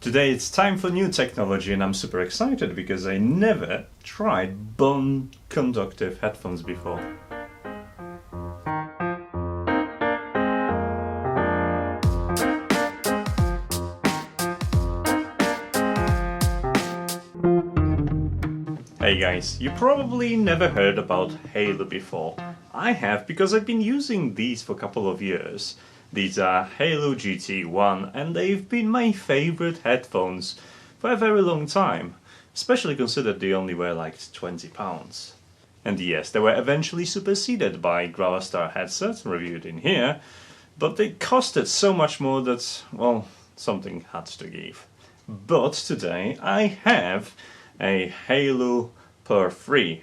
Today it's time for new technology and I'm super excited because I never tried bone-conductive headphones before. Hey guys, you probably never heard about Haylou before. I have because I've been using these for a couple of years. These are Haylou GT1 and they've been my favorite headphones for a very long time, especially considered they only weigh like 20 pounds. And yes, they were eventually superseded by Gravastar headsets reviewed in here, but they costed so much more that, well, something had to give. But today I have a Haylou Purfree.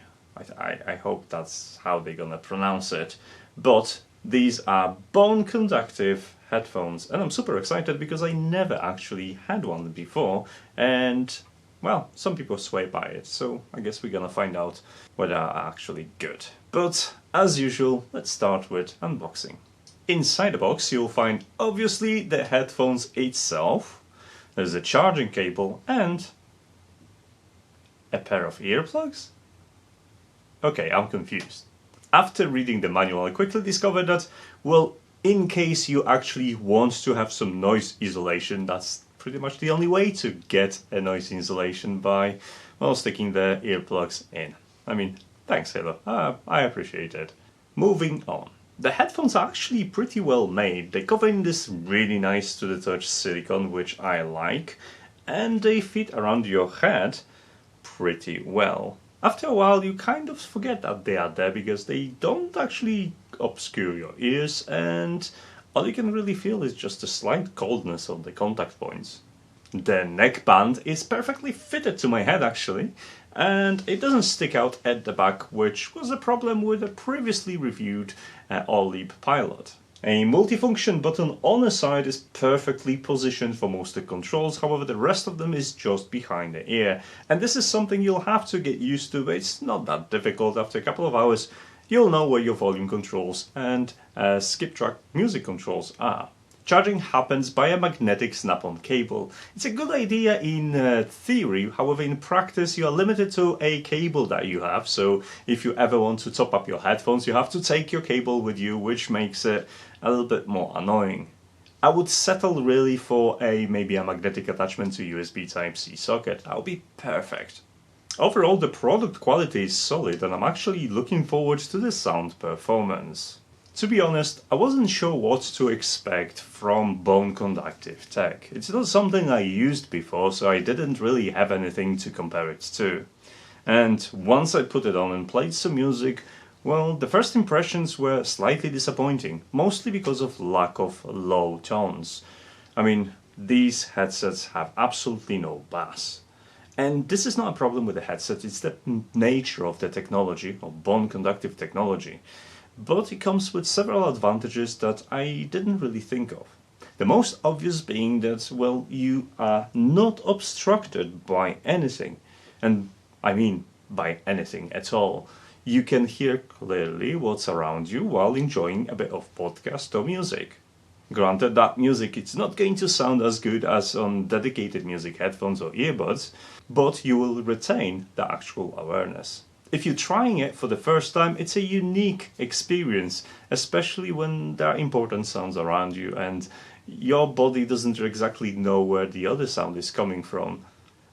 I hope that's how they're gonna pronounce it. But these are bone-conductive headphones and I'm super excited because I never actually had one before and, well, some people swear by it, so I guess we're gonna find out whether they are actually good. But as usual, let's start with unboxing. Inside the box you'll find obviously the headphones itself, there's a charging cable and a pair of earplugs? Okay, I'm confused. After reading the manual, I quickly discovered that, well, in case you actually want to have some noise isolation, that's pretty much the only way to get a noise insulation by, well, sticking the earplugs in. I mean, thanks Haylou, I appreciate it. Moving on. The headphones are actually pretty well made. They cover in this really nice to the touch silicone, which I like, and they fit around your head pretty well. After a while you kind of forget that they are there because they don't actually obscure your ears and all you can really feel is just a slight coldness on the contact points. The neckband is perfectly fitted to my head actually, and it doesn't stick out at the back, which was a problem with a previously reviewed All-Leap Pilot. A multifunction button on the side is perfectly positioned for most of the controls, however the rest of them is just behind the ear. And this is something you'll have to get used to, but it's not that difficult. After a couple of hours you'll know where your volume controls and skip track music controls are. Charging happens by a magnetic snap-on cable. It's a good idea in theory, however in practice you are limited to a cable that you have, so if you ever want to top up your headphones you have to take your cable with you, which makes it a little bit more annoying. I would settle really for maybe a magnetic attachment to USB Type-C socket. That would be perfect. Overall the product quality is solid and I'm actually looking forward to the sound performance. To be honest, I wasn't sure what to expect from bone-conductive tech. It's not something I used before, so I didn't really have anything to compare it to. And once I put it on and played some music, well, the first impressions were slightly disappointing, mostly because of lack of low tones. I mean, these headsets have absolutely no bass. And this is not a problem with the headset, it's the nature of the technology, of bone-conductive technology. But it comes with several advantages that I didn't really think of. The most obvious being that, well, you are not obstructed by anything. And I mean by anything at all. You can hear clearly what's around you while enjoying a bit of podcast or music. Granted, that music is not going to sound as good as on dedicated music headphones or earbuds, but you will retain the actual awareness. If you're trying it for the first time, it's a unique experience, especially when there are important sounds around you and your body doesn't exactly know where the other sound is coming from.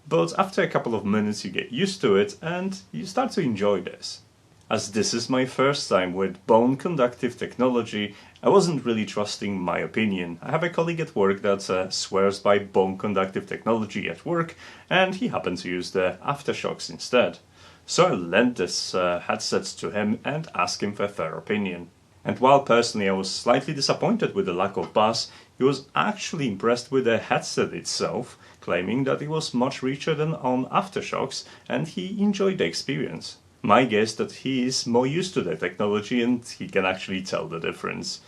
But after a couple of minutes you get used to it and you start to enjoy this. As this is my first time with bone-conductive technology, I wasn't really trusting my opinion. I have a colleague at work that swears by bone-conductive technology at work and he happened to use the aftershocks instead. So I lent this headset to him and asked him for a fair opinion. And while personally I was slightly disappointed with the lack of bass, he was actually impressed with the headset itself, claiming that it was much richer than on aftershocks and he enjoyed the experience. My guess that he is more used to the technology and he can actually tell the difference.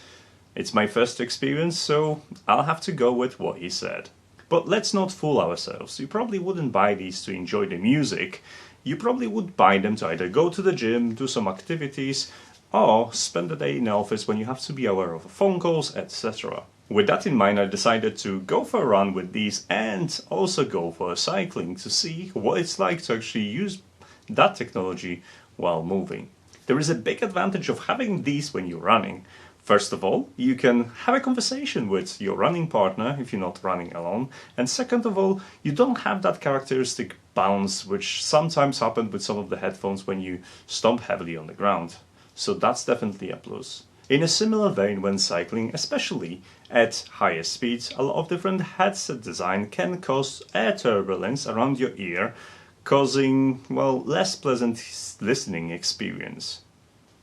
It's my first experience, so I'll have to go with what he said. But let's not fool ourselves, you probably wouldn't buy these to enjoy the music. You probably would buy them to either go to the gym, do some activities, or spend the day in the office when you have to be aware of phone calls, etc. With that in mind, I decided to go for a run with these and also go for cycling to see what it's like to actually use that technology while moving. There is a big advantage of having these when you're running. First of all, you can have a conversation with your running partner if you're not running alone. And second of all, you don't have that characteristic bounce which sometimes happens with some of the headphones when you stomp heavily on the ground. So that's definitely a plus. In a similar vein, when cycling, especially at higher speeds, a lot of different headset design can cause air turbulence around your ear, causing, well, less pleasant listening experience.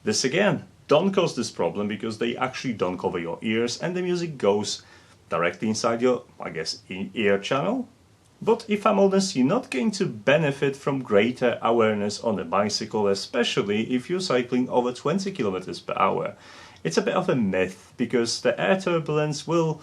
This again don't cause this problem because they actually don't cover your ears and the music goes directly inside your, I guess, ear channel. But if I'm honest, you're not going to benefit from greater awareness on a bicycle, especially if you're cycling over 20 kilometers per hour. It's a bit of a myth because the air turbulence will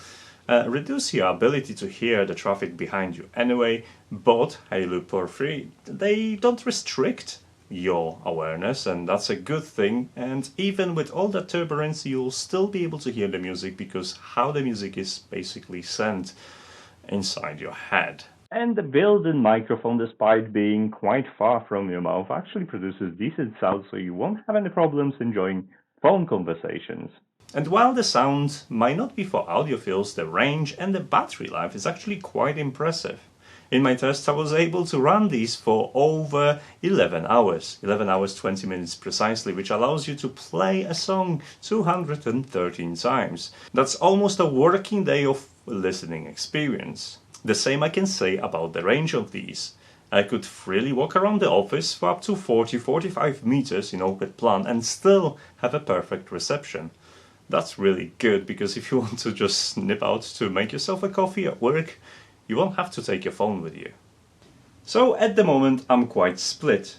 reduce your ability to hear the traffic behind you anyway, but Haylou Purfree, they don't restrict your awareness, and that's a good thing. And even with all that turbulence, you'll still be able to hear the music because how the music is basically sent inside your head. And the built-in microphone, despite being quite far from your mouth, actually produces decent sound, so you won't have any problems enjoying phone conversations. And while the sound might not be for audiophiles, the range and the battery life is actually quite impressive. In my test, I was able to run these for over 11 hours 20 minutes precisely, which allows you to play a song 213 times. That's almost a working day of listening experience. The same I can say about the range of these. I could freely walk around the office for up to 40-45 meters in open plan and still have a perfect reception. That's really good because if you want to just nip out to make yourself a coffee at work, you won't have to take your phone with you. So at the moment I'm quite split.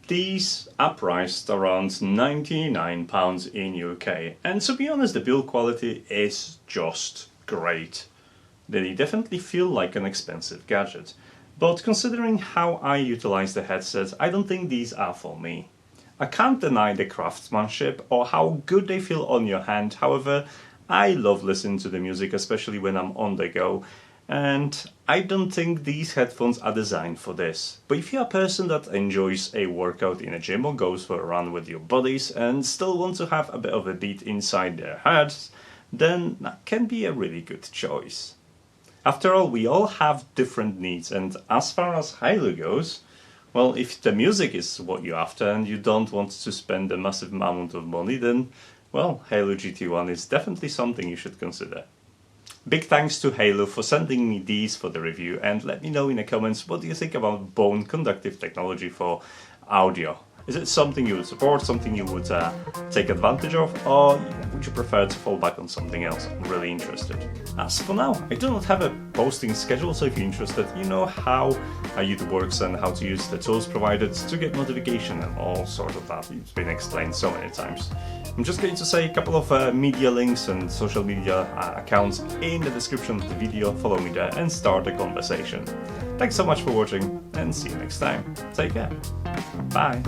These are priced around £99 in UK, and to be honest, the build quality is just great. They definitely feel like an expensive gadget, but considering how I utilize the headset, I don't think these are for me. I can't deny the craftsmanship or how good they feel on your hand. However, I love listening to the music, especially when I'm on the go, and I don't think these headphones are designed for this. But if you're a person that enjoys a workout in a gym or goes for a run with your buddies and still want to have a bit of a beat inside their heads, then that can be a really good choice. After all, we all have different needs, and as far as Haylou goes, well, if the music is what you're after and you don't want to spend a massive amount of money, then, well, Haylou GT1 is definitely something you should consider. Big thanks to Haylou for sending me these for the review, and let me know in the comments what do you think about bone-conductive technology for audio. Is it something you would support, something you would take advantage of, or would you prefer to fall back on something else? I'm really interested. As for now, I do not have a posting schedule, so if you're interested, you know how YouTube works and how to use the tools provided to get notification and all sorts of that. It's been explained so many times. I'm just going to say a couple of media links and social media accounts in the description of the video. Follow me there and start the conversation. Thanks so much for watching, and see you next time. Take care. Bye.